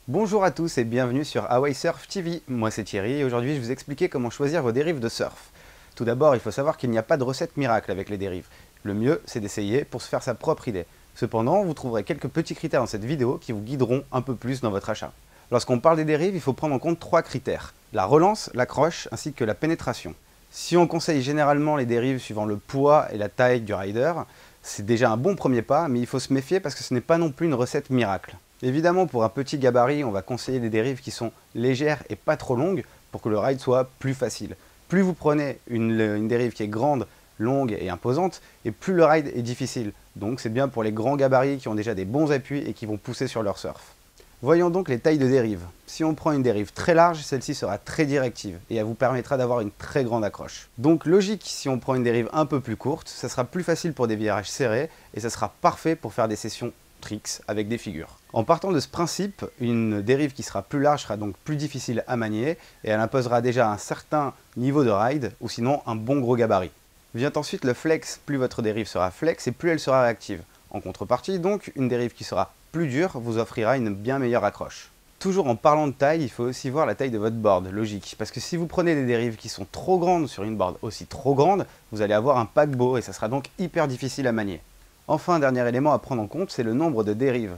Bonjour à tous et bienvenue sur Hawaii Surf TV. Moi c'est Thierry et aujourd'hui je vais vous expliquer comment choisir vos dérives de surf. Tout d'abord, il faut savoir qu'il n'y a pas de recette miracle avec les dérives. Le mieux, c'est d'essayer pour se faire sa propre idée. Cependant, vous trouverez quelques petits critères dans cette vidéo qui vous guideront un peu plus dans votre achat. Lorsqu'on parle des dérives, il faut prendre en compte trois critères: la relance, l'accroche ainsi que la pénétration. Si on conseille généralement les dérives suivant le poids et la taille du rider, c'est déjà un bon premier pas, mais il faut se méfier parce que ce n'est pas non plus une recette miracle. Évidemment, pour un petit gabarit, on va conseiller des dérives qui sont légères et pas trop longues pour que le ride soit plus facile. Plus vous prenez une dérive qui est grande, longue et imposante, et plus le ride est difficile. Donc c'est bien pour les grands gabarits qui ont déjà des bons appuis et qui vont pousser sur leur surf. Voyons donc les tailles de dérive. Si on prend une dérive très large, celle-ci sera très directive et elle vous permettra d'avoir une très grande accroche. Donc logique, si on prend une dérive un peu plus courte, ça sera plus facile pour des virages serrés et ça sera parfait pour faire des sessions tricks avec des figures. En partant de ce principe, une dérive qui sera plus large sera donc plus difficile à manier et elle imposera déjà un certain niveau de ride ou sinon un bon gros gabarit. Vient ensuite le flex. Plus votre dérive sera flex et plus elle sera réactive. En contrepartie, donc, une dérive qui sera plus dure vous offrira une bien meilleure accroche. Toujours en parlant de taille, il faut aussi voir la taille de votre board, logique. Parce que si vous prenez des dérives qui sont trop grandes sur une board aussi trop grande, vous allez avoir un paquebot et ça sera donc hyper difficile à manier. Enfin, un dernier élément à prendre en compte, c'est le nombre de dérives.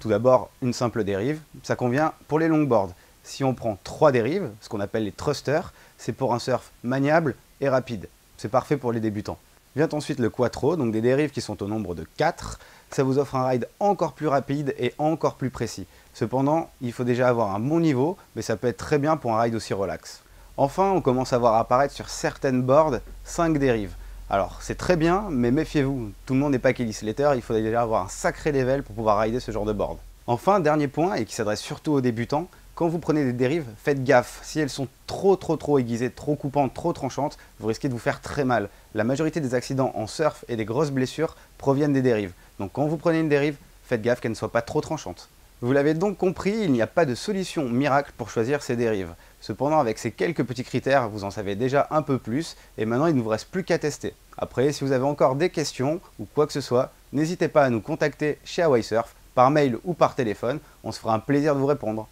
Tout d'abord, une simple dérive, ça convient pour les longboards. Si on prend 3 dérives, ce qu'on appelle les thrusters, c'est pour un surf maniable et rapide. C'est parfait pour les débutants. Vient ensuite le quattro, donc des dérives qui sont au nombre de 4. Ça vous offre un ride encore plus rapide et encore plus précis. Cependant, il faut déjà avoir un bon niveau, mais ça peut être très bien pour un ride aussi relax. Enfin, on commence à voir apparaître sur certaines boards 5 dérives. Alors, c'est très bien, mais méfiez-vous, tout le monde n'est pas Kelly Slater, il faut déjà avoir un sacré level pour pouvoir rider ce genre de board. Enfin, dernier point, et qui s'adresse surtout aux débutants, quand vous prenez des dérives, faites gaffe. Si elles sont trop aiguisées, trop coupantes, trop tranchantes, vous risquez de vous faire très mal. La majorité des accidents en surf et des grosses blessures proviennent des dérives. Donc quand vous prenez une dérive, faites gaffe qu'elle ne soit pas trop tranchante. Vous l'avez donc compris, il n'y a pas de solution miracle pour choisir ces dérives. Cependant, avec ces quelques petits critères, vous en savez déjà un peu plus, et maintenant il ne vous reste plus qu'à tester. Après, si vous avez encore des questions ou quoi que ce soit, n'hésitez pas à nous contacter chez Hawaii Surf, par mail ou par téléphone, on se fera un plaisir de vous répondre.